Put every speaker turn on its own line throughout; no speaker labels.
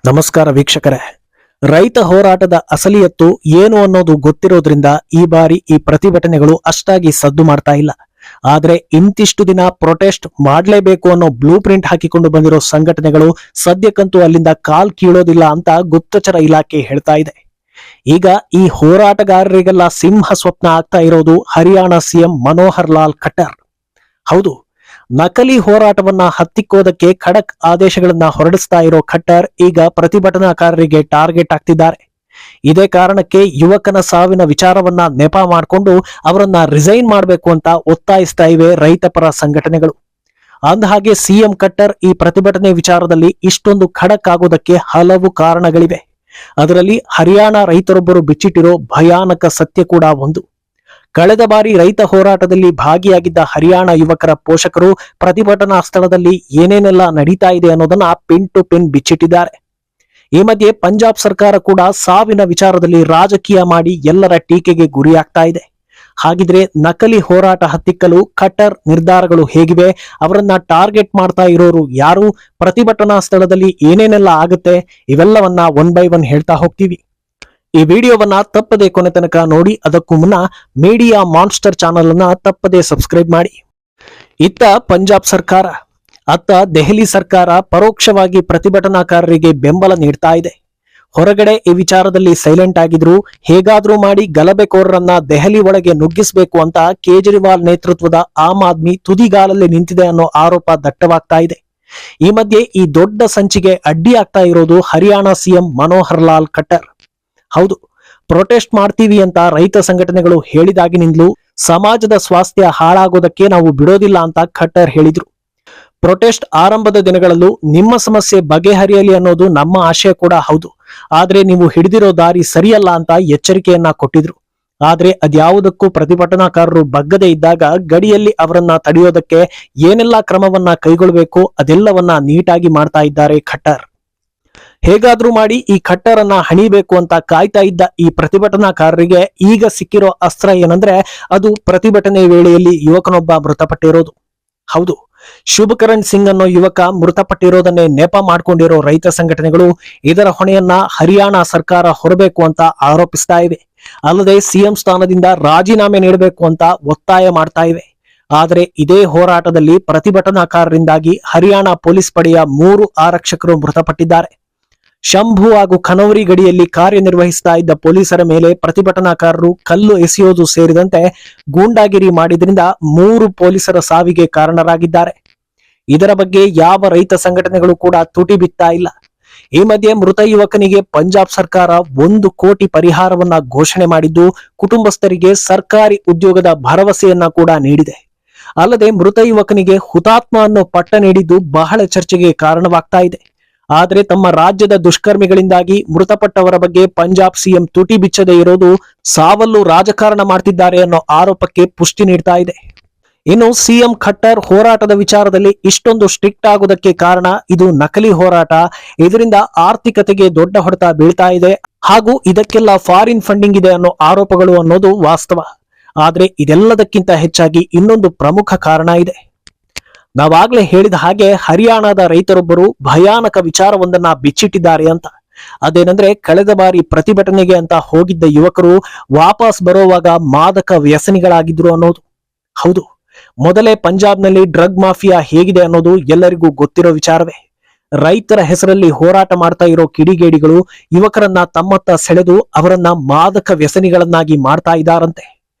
ನಮಸ್ಕಾರ ವೀಕ್ಷಕರೇ. ರೈತ ಹೋರಾಟದ ಅಸಲಿಯತ್ತು ಏನು ಅನ್ನೋದು ಗೊತ್ತಿರೋದ್ರಿಂದ ಈ ಬಾರಿ ಈ ಪ್ರತಿಭಟನೆಗಳು ಅಷ್ಟಾಗಿ ಸದ್ದು ಮಾಡ್ತಾ ಇಲ್ಲ. ಆದ್ರೆ ಇಂತಿಷ್ಟು ದಿನ ಪ್ರೊಟೆಸ್ಟ್ ಮಾಡಲೇಬೇಕು ಅನ್ನೋ ಬ್ಲೂ ಪ್ರಿಂಟ್ ಹಾಕಿಕೊಂಡು ಬಂದಿರೋ ಸಂಘಟನೆಗಳು ಸದ್ಯಕ್ಕಂತೂ ಅಲ್ಲಿಂದ ಕಾಲ್ ಕೀಳೋದಿಲ್ಲ ಅಂತ ಗುಪ್ತಚರ ಇಲಾಖೆ ಹೇಳ್ತಾ ಇದೆ. ಈಗ ಈ ಹೋರಾಟಗಾರರಿಗೆಲ್ಲ ಸಿಂಹ ಸ್ವಪ್ನ ಆಗ್ತಾ ಇರೋದು ಹರಿಯಾಣ ಸಿಎಂ ಮನೋಹರ್ ಲಾಲ್ ಖಟ್ಟರ್. ಹೌದು, ನಕಲಿ ಹೋರಾಟವನ್ನ ಹತ್ತಿಕ್ಕೋದಕ್ಕೆ ಖಡಕ್ ಆದೇಶಗಳನ್ನ ಹೊರಡಿಸ್ತಾ ಇರೋ ಖಟ್ಟರ್ ಈಗ ಪ್ರತಿಭಟನಾಕಾರರಿಗೆ ಟಾರ್ಗೆಟ್ ಆಗ್ತಿದ್ದಾರೆ. ಇದೇ ಕಾರಣಕ್ಕೆ ಯುವಕನ ಸಾವಿನ ವಿಚಾರವನ್ನ ನೆಪ ಮಾಡಿಕೊಂಡು ಅವರನ್ನ ರಿಸೈನ್ ಮಾಡಬೇಕು ಅಂತ ಒತ್ತಾಯಿಸ್ತಾ ಇವೆ ರೈತಪರ ಸಂಘಟನೆಗಳು. ಅಂದಹಾಗೆ ಸಿಎಂ ಖಟ್ಟರ್ ಈ ಪ್ರತಿಭಟನೆ ವಿಚಾರದಲ್ಲಿ ಇಷ್ಟೊಂದು ಖಡಕ್ ಆಗೋದಕ್ಕೆ ಹಲವು ಕಾರಣಗಳಿವೆ. ಅದರಲ್ಲಿ ಹರಿಯಾಣ ರೈತರೊಬ್ಬರು ಬಿಚ್ಚಿಟ್ಟಿರೋ ಭಯಾನಕ ಸತ್ಯ ಕೂಡ ಒಂದು. ಕಳೆದ ಬಾರಿ ರೈತ ಹೋರಾಟದಲ್ಲಿ ಭಾಗಿಯಾಗಿದ್ದ ಹರಿಯಾಣ ಯುವಕರ ಪೋಷಕರು ಪ್ರತಿಭಟನಾ ಸ್ಥಳದಲ್ಲಿ ಏನೇನೆಲ್ಲ ನಡೀತಾ ಇದೆ ಅನ್ನೋದನ್ನ ಪಿನ್ ಟು ಪಿನ್ ಬಿಚ್ಚಿಟ್ಟಿದ್ದಾರೆ. ಈ ಮಧ್ಯೆ ಪಂಜಾಬ್ ಸರ್ಕಾರ ಕೂಡ ಸಾವಿನ ವಿಚಾರದಲ್ಲಿ ರಾಜಕೀಯ ಮಾಡಿ ಎಲ್ಲರ ಟೀಕೆಗೆ ಗುರಿಯಾಗ್ತಾ ಇದೆ. ಹಾಗಿದ್ರೆ ನಕಲಿ ಹೋರಾಟ ಹತ್ತಿಕ್ಕಲು ಖಟ್ಟರ್ ನಿರ್ಧಾರಗಳು ಹೇಗಿವೆ, ಅವರನ್ನ ಟಾರ್ಗೆಟ್ ಮಾಡ್ತಾ ಇರೋರು ಯಾರು, ಪ್ರತಿಭಟನಾ ಸ್ಥಳದಲ್ಲಿ ಏನೇನೆಲ್ಲ ಆಗುತ್ತೆ, ಇವೆಲ್ಲವನ್ನ ಒನ್ ಬೈ ಒನ್ ಹೇಳ್ತಾ ಹೋಗ್ತೀವಿ. ಈ ವಿಡಿಯೋವನ್ನ ತಪ್ಪದೆ ಕೊನೆ ತನಕ ನೋಡಿ. ಅದಕ್ಕೂ ಮುನ್ನ ಮೀಡಿಯಾ ಮಾನ್ಸ್ಟರ್ ಚಾನೆಲ್ ಅನ್ನ ತಪ್ಪದೆ ಸಬ್ಸ್ಕ್ರೈಬ್ ಮಾಡಿ. ಇತ್ತ ಪಂಜಾಬ್ ಸರ್ಕಾರ, ಅತ್ತ ದೆಹಲಿ ಸರ್ಕಾರ ಪರೋಕ್ಷವಾಗಿ ಪ್ರತಿಭಟನಾಕಾರರಿಗೆ ಬೆಂಬಲ ನೀಡ್ತಾ ಇದೆ. ಹೊರಗಡೆ ಈ ವಿಚಾರದಲ್ಲಿ ಸೈಲೆಂಟ್ ಆಗಿದ್ರು, ಹೇಗಾದ್ರೂ ಮಾಡಿ ಗಲಭೆಕೋರರನ್ನ ದೆಹಲಿ ಒಳಗೆ ನುಗ್ಗಿಸಬೇಕು ಅಂತ ಕೇಜ್ರಿವಾಲ್ ನೇತೃತ್ವದ ಆಮ್ ಆದ್ಮಿ ತುದಿಗಾಲಲ್ಲಿ ನಿಂತಿದೆ ಅನ್ನೋ ಆರೋಪ ದಟ್ಟವಾಗ್ತಾ ಇದೆ. ಈ ಮಧ್ಯೆ ಈ ದೊಡ್ಡ ಸಂಚಿಗೆ ಅಡ್ಡಿ ಆಗ್ತಾ ಇರೋದು ಹರಿಯಾಣ ಸಿಎಂ ಮನೋಹರ್ ಲಾಲ್ ಖಟ್ಟರ್. ಹೌದು, ಪ್ರೊಟೆಸ್ಟ್ ಮಾಡ್ತೀವಿ ಅಂತ ರೈತ ಸಂಘಟನೆಗಳು ಹೇಳಿದಾಗಿನಿಂದಲೂ ಸಮಾಜದ ಸ್ವಾಸ್ಥ್ಯ ಹಾಳಾಗೋದಕ್ಕೆ ನಾವು ಬಿಡೋದಿಲ್ಲ ಅಂತ ಖಟ್ಟರ್ ಹೇಳಿದ್ರು. ಪ್ರೊಟೆಸ್ಟ್ ಆರಂಭದ ದಿನಗಳಲ್ಲೂ ನಿಮ್ಮ ಸಮಸ್ಯೆ ಬಗೆಹರಿಯಲಿ ಅನ್ನೋದು ನಮ್ಮ ಆಶಯ ಕೂಡ ಹೌದು, ಆದ್ರೆ ನೀವು ಹಿಡಿದಿರೋ ದಾರಿ ಸರಿಯಲ್ಲ ಅಂತ ಎಚ್ಚರಿಕೆಯನ್ನ ಕೊಟ್ಟಿದ್ರು. ಆದ್ರೆ ಅದ್ಯಾವುದಕ್ಕೂ ಪ್ರತಿಭಟನಾಕಾರರು ಬಗ್ಗದೆ ಇದ್ದಾಗ ಗಡಿಯಲ್ಲಿ ಅವರನ್ನ ತಡೆಯೋದಕ್ಕೆ ಏನೆಲ್ಲಾ ಕ್ರಮವನ್ನ ಕೈಗೊಳ್ಳಬೇಕು ಅದೆಲ್ಲವನ್ನ ನೀಟಾಗಿ ಮಾಡ್ತಾ ಇದ್ದಾರೆ ಖಟ್ಟರ್. ಹೇಗಾದ್ರೂ ಮಾಡಿ ಈ ಖಟ್ಟರ್ ಅನ್ನ ಹಣಿಬೇಕು ಅಂತ ಕಾಯ್ತಾ ಇದ್ದ ಈ ಪ್ರತಿಭಟನಾಕಾರರಿಗೆ ಈಗ ಸಿಕ್ಕಿರೋ ಅಸ್ತ್ರ ಏನಂದ್ರೆ ಅದು ಪ್ರತಿಭಟನೆ ವೇಳೆಯಲ್ಲಿ ಯುವಕನೊಬ್ಬ ಮೃತಪಟ್ಟಿರೋದು. ಹೌದು, ಶುಭಕರಣ್ ಸಿಂಗ್ ಅನ್ನೋ ಯುವಕ ಮೃತಪಟ್ಟಿರೋದನ್ನೇ ನೆಪ ಮಾಡ್ಕೊಂಡಿರೋ ರೈತ ಸಂಘಟನೆಗಳು ಇದರ ಹೊಣೆಯನ್ನ ಹರಿಯಾಣ ಸರ್ಕಾರ ಹೊರಬೇಕು ಅಂತ ಆರೋಪಿಸ್ತಾ ಇವೆ. ಅಲ್ಲದೆ ಸಿಎಂ ಸ್ಥಾನದಿಂದ ರಾಜೀನಾಮೆ ನೀಡಬೇಕು ಅಂತ ಒತ್ತಾಯ ಮಾಡ್ತಾ ಇವೆ. ಆದರೆ ಇದೇ ಹೋರಾಟದಲ್ಲಿ ಪ್ರತಿಭಟನಾಕಾರರಿಂದಾಗಿ ಹರಿಯಾಣ ಪೊಲೀಸ್ ಪಡೆಯ 3 ಆರಕ್ಷಕರು ಮೃತಪಟ್ಟಿದ್ದಾರೆ. ಶಂಭು ಹಾಗೂ ಖನೌರಿ ಗಡಿಯಲ್ಲಿ ಕಾರ್ಯನಿರ್ವಹಿಸ್ತಾ ಇದ್ದ ಪೊಲೀಸರ ಮೇಲೆ ಪ್ರತಿಭಟನಾಕಾರರು ಕಲ್ಲು ಎಸೆಯೋದು ಸೇರಿದಂತೆ ಗೂಂಡಾಗಿರಿ ಮಾಡಿದ್ರಿಂದ 3 ಪೊಲೀಸರ ಸಾವಿಗೆ ಕಾರಣರಾಗಿದ್ದಾರೆ. ಇದರ ಬಗ್ಗೆ ಯಾವ ರೈತ ಸಂಘಟನೆಗಳು ಕೂಡ ತುಟಿ ಬಿತ್ತಾ ಇಲ್ಲ. ಈ ಮಧ್ಯೆ ಮೃತ ಯುವಕನಿಗೆ ಪಂಜಾಬ್ ಸರ್ಕಾರ 1 ಕೋಟಿ ಪರಿಹಾರವನ್ನ ಘೋಷಣೆ ಮಾಡಿದ್ದು, ಕುಟುಂಬಸ್ಥರಿಗೆ ಸರ್ಕಾರಿ ಉದ್ಯೋಗದ ಭರವಸೆಯನ್ನ ಕೂಡ ನೀಡಿದೆ. ಅಲ್ಲದೆ ಮೃತ ಯುವಕನಿಗೆ ಹುತಾತ್ಮ ಅನ್ನೋ ಪಟ್ಟ ನೀಡಿದ್ದು ಬಹಳ ಚರ್ಚೆಗೆ ಕಾರಣವಾಗ್ತಾ ಇದೆ. ಆದ್ರೆ ತಮ್ಮ ರಾಜ್ಯದ ದುಷ್ಕರ್ಮಿಗಳಿಂದಾಗಿ ಮೃತಪಟ್ಟವರ ಬಗ್ಗೆ ಪಂಜಾಬ್ ಸಿಎಂ ತುಟಿ ಬಿಚ್ಚದೆ ಇರೋದು ಸಾವಲ್ಲೂ ರಾಜಕಾರಣ ಮಾಡ್ತಿದ್ದಾರೆ ಅನ್ನೋ ಆರೋಪಕ್ಕೆ ಪುಷ್ಟಿ ನೀಡ್ತಾ ಇದೆ. ಇನ್ನು ಸಿಎಂ ಖಟ್ಟರ್ ಹೋರಾಟದ ವಿಚಾರದಲ್ಲಿ ಇಷ್ಟೊಂದು ಸ್ಟ್ರಿಕ್ಟ್ ಆಗೋದಕ್ಕೆ ಕಾರಣ ಇದು ನಕಲಿ ಹೋರಾಟ, ಇದರಿಂದ ಆರ್ಥಿಕತೆಗೆ ದೊಡ್ಡ ಹೊಡೆತ ಬೀಳ್ತಾ ಇದೆ ಹಾಗೂ ಇದಕ್ಕೆಲ್ಲ ಫಾರಿನ್ ಫಂಡಿಂಗ್ ಇದೆ ಅನ್ನೋ ಆರೋಪಗಳು ಅನ್ನೋದು ವಾಸ್ತವ. ಆದ್ರೆ ಇದೆಲ್ಲದಕ್ಕಿಂತ ಹೆಚ್ಚಾಗಿ ಇನ್ನೊಂದು ಪ್ರಮುಖ ಕಾರಣ ಇದೆ. ನಾವಾಗ್ಲೇ ಹೇಳಿದ ಹಾಗೆ ಹರಿಯಾಣದ ರೈತರೊಬ್ಬರು ಭಯಾನಕ ವಿಚಾರವೊಂದನ್ನ ಬಿಚ್ಚಿಟ್ಟಿದ್ದಾರೆ ಅಂತ. ಅದೇನಂದ್ರೆ, ಕಳೆದ ಬಾರಿ ಪ್ರತಿಭಟನೆಗೆ ಅಂತ ಹೋಗಿದ್ದ ಯುವಕರು ವಾಪಸ್ ಬರೋವಾಗ ಮಾದಕ ವ್ಯಸನಿಗಳಾಗಿದ್ರು ಅನ್ನೋದು. ಹೌದು, ಮೊದಲೇ ಪಂಜಾಬ್ನಲ್ಲಿ ಡ್ರಗ್ ಮಾಫಿಯಾ ಹೇಗಿದೆ ಅನ್ನೋದು ಎಲ್ಲರಿಗೂ ಗೊತ್ತಿರೋ ವಿಚಾರವೇ. ರೈತರ ಹೆಸರಲ್ಲಿ ಹೋರಾಟ ಮಾಡ್ತಾ ಇರೋ ಕಿಡಿಗೇಡಿಗಳು ಯುವಕರನ್ನ ತಮ್ಮತ್ತ ಸೆಳೆದು ಅವರನ್ನ ಮಾದಕ ವ್ಯಸನಿಗಳನ್ನಾಗಿ ಮಾಡ್ತಾ ಇದ್ದಾರಂತೆ.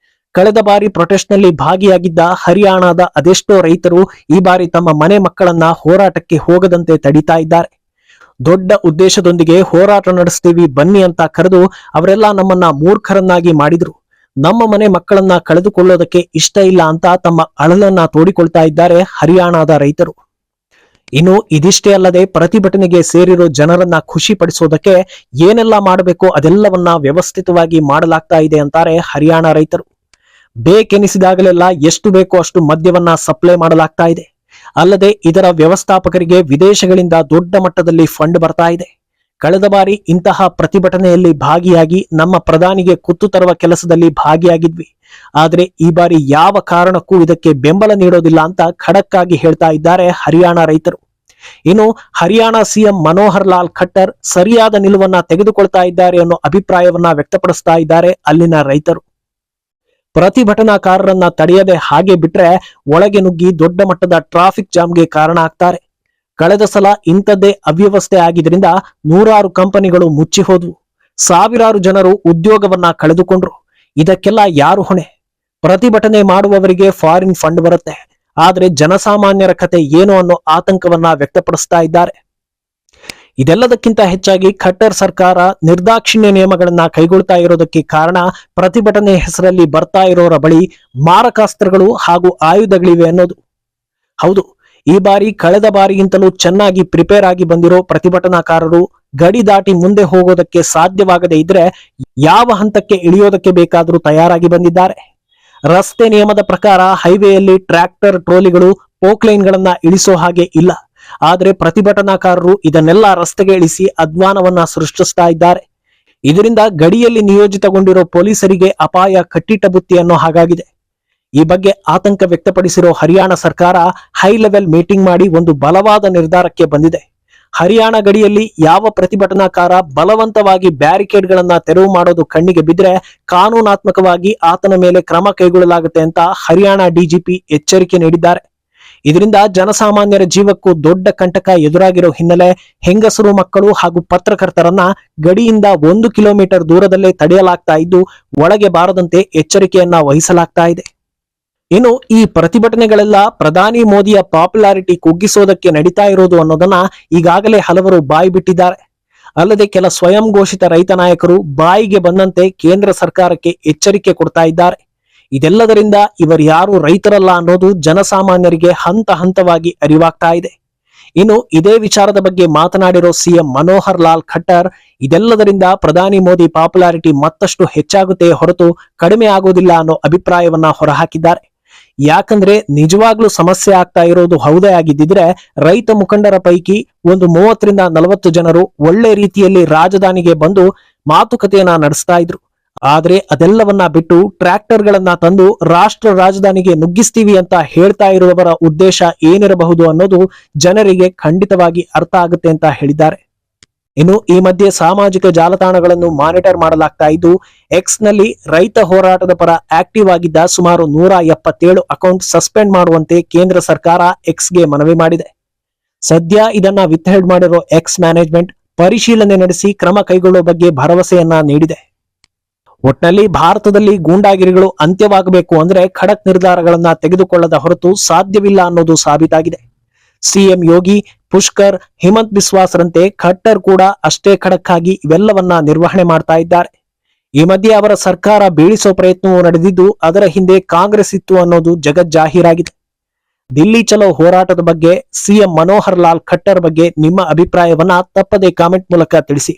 ಕಳೆದ ಬಾರಿ ಪ್ರೊಟೆಸ್ಟ್ ನಲ್ಲಿ ಭಾಗಿಯಾಗಿದ್ದ ಹರಿಯಾಣದ ಅದೆಷ್ಟೋ ರೈತರು ಈ ಬಾರಿ ತಮ್ಮ ಮನೆ ಮಕ್ಕಳನ್ನ ಹೋರಾಟಕ್ಕೆ ಹೋಗದಂತೆ ತಡೀತಾ ಇದ್ದಾರೆ. ದೊಡ್ಡ ಉದ್ದೇಶದೊಂದಿಗೆ ಹೋರಾಟ ನಡೆಸ್ತೀವಿ ಬನ್ನಿ ಅಂತ ಕರೆದು ಅವರೆಲ್ಲ ನಮ್ಮನ್ನ ಮೂರ್ಖರನ್ನಾಗಿ ಮಾಡಿದ್ರು. ನಮ್ಮ ಮನೆ ಮಕ್ಕಳನ್ನ ಕಳೆದುಕೊಳ್ಳೋದಕ್ಕೆ ಇಷ್ಟ ಇಲ್ಲ ಅಂತ ತಮ್ಮ ಅಳಲನ್ನ ತೋಡಿಕೊಳ್ತಾ ಇದ್ದಾರೆ ಹರಿಯಾಣದ ರೈತರು. ಇನ್ನು ಇದಿಷ್ಟೇ ಅಲ್ಲದೆ ಪ್ರತಿಭಟನೆಗೆ ಸೇರಿರೋ ಜನರನ್ನ ಖುಷಿ ಪಡಿಸೋದಕ್ಕೆ ಏನೆಲ್ಲ ಮಾಡಬೇಕೋ ಅದೆಲ್ಲವನ್ನ ವ್ಯವಸ್ಥಿತವಾಗಿ ಮಾಡಲಾಗ್ತಾ ಇದೆ ಅಂತಾರೆ ಹರಿಯಾಣ ರೈತರು. ಬೇಕೆನಿಸಿದಾಗಲೆಲ್ಲ ಎಷ್ಟು ಬೇಕೋ ಅಷ್ಟು ಮದ್ಯವನ್ನ ಸಪ್ಲೈ ಮಾಡಲಾಗ್ತಾ ಇದೆ. ಅಲ್ಲದೆ ಇದರ ವ್ಯವಸ್ಥಾಪಕರಿಗೆ ವಿದೇಶಗಳಿಂದ ದೊಡ್ಡ ಮಟ್ಟದಲ್ಲಿ ಫಂಡ್ ಬರ್ತಾ ಇದೆ. ಕಳೆದ ಬಾರಿ ಇಂತಹ ಪ್ರತಿಭಟನೆಯಲ್ಲಿ ಭಾಗಿಯಾಗಿ ನಮ್ಮ ಪ್ರಧಾನಿಗೆ ಕುತ್ತು ತರುವ ಕೆಲಸದಲ್ಲಿ ಭಾಗಿಯಾಗಿದ್ವಿ. ಆದ್ರೆ ಈ ಬಾರಿ ಯಾವ ಕಾರಣಕ್ಕೂ ಇದಕ್ಕೆ ಬೆಂಬಲ ನೀಡೋದಿಲ್ಲ ಅಂತ ಖಡಕ್ ಆಗಿ ಹೇಳ್ತಾ ಇದ್ದಾರೆ ಹರಿಯಾಣ ರೈತರು. ಇನ್ನು ಹರಿಯಾಣ ಸಿಎಂ ಮನೋಹರ್ ಲಾಲ್ ಖಟ್ಟರ್ ಸರಿಯಾದ ನಿಲುವನ್ನ ತೆಗೆದುಕೊಳ್ತಾ ಇದ್ದಾರೆ ಅನ್ನೋ ಅಭಿಪ್ರಾಯವನ್ನ ವ್ಯಕ್ತಪಡಿಸ್ತಾ ಇದ್ದಾರೆ ಅಲ್ಲಿನ ರೈತರು. ಪ್ರತಿಭಟನಾಕಾರರನ್ನ ತಡೆಯದೆ ಹಾಗೆ ಬಿಟ್ರೆ ಒಳಗೆ ನುಗ್ಗಿ ದೊಡ್ಡ ಮಟ್ಟದ ಟ್ರಾಫಿಕ್ ಜಾಮ್ಗೆ ಕಾರಣ ಆಗ್ತಾರೆ. ಕಳೆದ ಸಲ ಇಂಥದ್ದೇ ಅವ್ಯವಸ್ಥೆ ಆಗಿದ್ರಿಂದ ನೂರಾರು ಕಂಪನಿಗಳು ಮುಚ್ಚಿ ಹೋದ್ವು, ಸಾವಿರಾರು ಜನರು ಉದ್ಯೋಗವನ್ನ ಕಳೆದುಕೊಂಡ್ರು. ಇದಕ್ಕೆಲ್ಲ ಯಾರು ಹೊಣೆ? ಪ್ರತಿಭಟನೆ ಮಾಡುವವರಿಗೆ ಫಾರಿನ್ ಫಂಡ್ ಬರುತ್ತೆ, ಆದ್ರೆ ಜನಸಾಮಾನ್ಯರ ಕತೆ ಏನು ಅನ್ನೋ ಆತಂಕವನ್ನ ವ್ಯಕ್ತಪಡಿಸ್ತಾ ಇದ್ದಾರೆ. ಇದೆಲ್ಲದಕ್ಕಿಂತ ಹೆಚ್ಚಾಗಿ ಖಟ್ಟರ್ ಸರ್ಕಾರ ನಿರ್ದಾಕ್ಷಿಣ್ಯ ನಿಯಮಗಳನ್ನ ಕೈಗೊಳ್ತಾ ಇರೋದಕ್ಕೆ ಕಾರಣ ಪ್ರತಿಭಟನೆ ಹೆಸರಲ್ಲಿ ಬರ್ತಾ ಇರೋರ ಬಳಿ ಮಾರಕಾಸ್ತ್ರಗಳು ಹಾಗೂ ಆಯುಧಗಳಿವೆ ಅನ್ನೋದು. ಹೌದು, ಈ ಬಾರಿ ಕಳೆದ ಬಾರಿಗಿಂತಲೂ ಚೆನ್ನಾಗಿ ಪ್ರಿಪೇರ್ ಆಗಿ ಬಂದಿರೋ ಪ್ರತಿಭಟನಾಕಾರರು ಗಡಿ ದಾಟಿ ಮುಂದೆ ಹೋಗೋದಕ್ಕೆ ಸಾಧ್ಯವಾಗದೇ ಇದ್ರೆ ಯಾವ ಹಂತಕ್ಕೆ ಇಳಿಯೋದಕ್ಕೆ ಬೇಕಾದರೂ ತಯಾರಾಗಿ ಬಂದಿದ್ದಾರೆ. ರಸ್ತೆ ನಿಯಮದ ಪ್ರಕಾರ ಹೈವೇಯಲ್ಲಿ ಟ್ರ್ಯಾಕ್ಟರ್ ಟ್ರೋಲಿಗಳು ಪೋಕ್ಲೈನ್ ಗಳನ್ನ ಇಳಿಸೋ ಹಾಗೆ ಇಲ್ಲ, ಆದ್ರೆ ಪ್ರತಿಭಟನಾಕಾರರು ಇದನ್ನೆಲ್ಲ ರಸ್ತೆಗೆ ಇಳಿಸಿ ಅಧ್ವಾನವನ್ನ ಸೃಷ್ಟಿಸ್ತಾ ಇದ್ದಾರೆ. ಇದರಿಂದ ಗಡಿಯಲ್ಲಿ ನಿಯೋಜಿತಗೊಂಡಿರೋ ಪೊಲೀಸರಿಗೆ ಅಪಾಯ ಕಟ್ಟಿಟ್ಟ ಬುತ್ತಿ ಅನ್ನೋ ಹಾಗಾಗಿದೆ. ಈ ಬಗ್ಗೆ ಆತಂಕ ವ್ಯಕ್ತಪಡಿಸಿರೋ ಹರಿಯಾಣ ಸರ್ಕಾರ ಹೈ ಲೆವೆಲ್ ಮೀಟಿಂಗ್ ಮಾಡಿ ಒಂದು ಬಲವಾದ ನಿರ್ಧಾರಕ್ಕೆ ಬಂದಿದೆ. ಹರಿಯಾಣ ಗಡಿಯಲ್ಲಿ ಯಾವ ಪ್ರತಿಭಟನಾಕಾರ ಬಲವಂತವಾಗಿ ಬ್ಯಾರಿಕೇಡ್ ಗಳನ್ನ ತೆರವು ಮಾಡೋದು ಕಣ್ಣಿಗೆ ಬಿದ್ರೆ ಕಾನೂನಾತ್ಮಕವಾಗಿ ಆತನ ಮೇಲೆ ಕ್ರಮ ಕೈಗೊಳ್ಳಲಾಗುತ್ತೆ ಅಂತ ಹರಿಯಾಣ ಡಿಜಿಪಿ ಎಚ್ಚರಿಕೆ ನೀಡಿದ್ದಾರೆ. ಇದರಿಂದ ಜನಸಾಮಾನ್ಯರ ಜೀವಕ್ಕೂ ದೊಡ್ಡ ಕಂಟಕ ಎದುರಾಗಿರೋ ಹಿನ್ನೆಲೆ ಹೆಂಗಸರು, ಮಕ್ಕಳು ಹಾಗೂ ಪತ್ರಕರ್ತರನ್ನ ಗಡಿಯಿಂದ 1 ಕಿಲೋಮೀಟರ್ ದೂರದಲ್ಲೇ ತಡೆಯಲಾಗ್ತಾ ಇದ್ದು ಒಳಗೆ ಬಾರದಂತೆ ಎಚ್ಚರಿಕೆಯನ್ನ ವಹಿಸಲಾಗ್ತಾ ಇದೆ. ಇನ್ನು ಈ ಪ್ರತಿಭಟನೆಗಳೆಲ್ಲ ಪ್ರಧಾನಿ ಮೋದಿಯ ಪಾಪ್ಯುಲಾರಿಟಿ ಕುಗ್ಗಿಸೋದಕ್ಕೆ ನಡೀತಾ ಇರೋದು ಅನ್ನೋದನ್ನ ಈಗಾಗಲೇ ಹಲವರು ಬಾಯಿ ಬಿಟ್ಟಿದ್ದಾರೆ. ಅಲ್ಲದೆ ಕೆಲ ಸ್ವಯಂ ಘೋಷಿತ ರೈತ ನಾಯಕರು ಬಾಯಿಗೆ ಬಂದಂತೆ ಕೇಂದ್ರ ಸರ್ಕಾರಕ್ಕೆ ಎಚ್ಚರಿಕೆ ಕೊಡ್ತಾ ಇದ್ದಾರೆ. ಇದೆಲ್ಲದರಿಂದ ಇವರ್ಯಾರು ರೈತರಲ್ಲ ಅನ್ನೋದು ಜನಸಾಮಾನ್ಯರಿಗೆ ಹಂತ ಹಂತವಾಗಿ ಅರಿವಾಗ್ತಾ ಇದೆ. ಇನ್ನು ಇದೇ ವಿಚಾರದ ಬಗ್ಗೆ ಮಾತನಾಡಿರೋ ಸಿಎಂ ಮನೋಹರ್ ಲಾಲ್ ಖಟ್ಟರ್ ಇದೆಲ್ಲದರಿಂದ ಪ್ರಧಾನಿ ಮೋದಿ ಪಾಪ್ಯುಲಾರಿಟಿ ಮತ್ತಷ್ಟು ಹೆಚ್ಚಾಗುತ್ತೆ ಹೊರತು ಕಡಿಮೆ ಆಗೋದಿಲ್ಲ ಅನ್ನೋ ಅಭಿಪ್ರಾಯವನ್ನ ಹೊರಹಾಕಿದ್ದಾರೆ. ಯಾಕಂದ್ರೆ ನಿಜವಾಗ್ಲೂ ಸಮಸ್ಯೆ ಆಗ್ತಾ ಇರೋದು ಹೌದೇ ಆಗಿದ್ದಿದ್ರೆ ರೈತ ಮುಖಂಡರ ಪೈಕಿ ಒಂದು 30ರಿಂದ 40 ಜನರು ಒಳ್ಳೆ ರೀತಿಯಲ್ಲಿ ರಾಜಧಾನಿಗೆ ಬಂದು ಮಾತುಕತೆಯನ್ನ ನಡೆಸ್ತಾ ಇದ್ರು. ಆದ್ರೆ ಅದೆಲ್ಲವನ್ನ ಬಿಟ್ಟು ಟ್ರ್ಯಾಕ್ಟರ್ ಗಳನ್ನ ತಂದು ರಾಷ್ಟ್ರ ರಾಜಧಾನಿಗೆ ನುಗ್ಗಿಸ್ತೀವಿ ಅಂತ ಹೇಳ್ತಾ ಇರುವವರ ಉದ್ದೇಶ ಏನಿರಬಹುದು ಅನ್ನೋದು ಜನರಿಗೆ ಖಂಡಿತವಾಗಿ ಅರ್ಥ ಆಗುತ್ತೆ ಅಂತ ಹೇಳಿದ್ದಾರೆ. ಇನ್ನು ಈ ಮಧ್ಯೆ ಸಾಮಾಜಿಕ ಜಾಲತಾಣಗಳನ್ನು ಮಾನಿಟರ್ ಮಾಡಲಾಗ್ತಾ ಇದ್ದು ಎಕ್ಸ್ ನಲ್ಲಿ ರೈತ ಹೋರಾಟದ ಪರ ಆಕ್ಟಿವ್ ಆಗಿದ್ದ ಸುಮಾರು 177 ಅಕೌಂಟ್ ಸಸ್ಪೆಂಡ್ ಮಾಡುವಂತೆ ಕೇಂದ್ರ ಸರ್ಕಾರ ಎಕ್ಸ್ಗೆ ಮನವಿ ಮಾಡಿದೆ. ಸದ್ಯ ಇದನ್ನ ವಿತ್ಹೆಲ್ಡ್ ಮಾಡಿರೋ ಎಕ್ಸ್ ಮ್ಯಾನೇಜ್ಮೆಂಟ್ ಪರಿಶೀಲನೆ ನಡೆಸಿ ಕ್ರಮ ಕೈಗೊಳ್ಳುವ ಬಗ್ಗೆ ಭರವಸೆಯನ್ನ ನೀಡಿದೆ. ಒಟ್ನಲ್ಲಿ ಭಾರತದಲ್ಲಿ ಗೂಂಡಾಗಿರಿಗಳು ಅಂತ್ಯವಾಗಬೇಕು ಅಂದ್ರೆ ಖಡಕ್ ನಿರ್ಧಾರಗಳನ್ನ ತೆಗೆದುಕೊಳ್ಳದ ಹೊರತು ಸಾಧ್ಯವಿಲ್ಲ ಅನ್ನೋದು ಸಾಬೀತಾಗಿದೆ. ಸಿಎಂ ಯೋಗಿ, ಪುಷ್ಕರ್, ಹಿಮಂತ್ ಬಿಸ್ವಾಸ್ರಂತೆ ಖಟ್ಟರ್ ಕೂಡ ಅಷ್ಟೇ ಖಡಕ್ ಆಗಿ ಇವೆಲ್ಲವನ್ನ ನಿರ್ವಹಣೆ ಮಾಡ್ತಾ ಇದ್ದಾರೆ. ಈ ಮಧ್ಯೆ ಅವರ ಸರ್ಕಾರ ಬೀಳಿಸೋ ಪ್ರಯತ್ನವೂ ನಡೆದಿದ್ದು ಅದರ ಹಿಂದೆ ಕಾಂಗ್ರೆಸ್ ಇತ್ತು ಅನ್ನೋದು ಜಗಜ್ಜಾಹೀರಾಗಿದೆ. ದಿಲ್ಲಿ ಚಲೋ ಹೋರಾಟದ ಬಗ್ಗೆ ಸಿಎಂ ಮನೋಹರ್ ಲಾಲ್ ಖಟ್ಟರ್ ಬಗ್ಗೆ ನಿಮ್ಮ ಅಭಿಪ್ರಾಯವನ್ನ ತಪ್ಪದೇ ಕಾಮೆಂಟ್ ಮೂಲಕ ತಿಳಿಸಿ.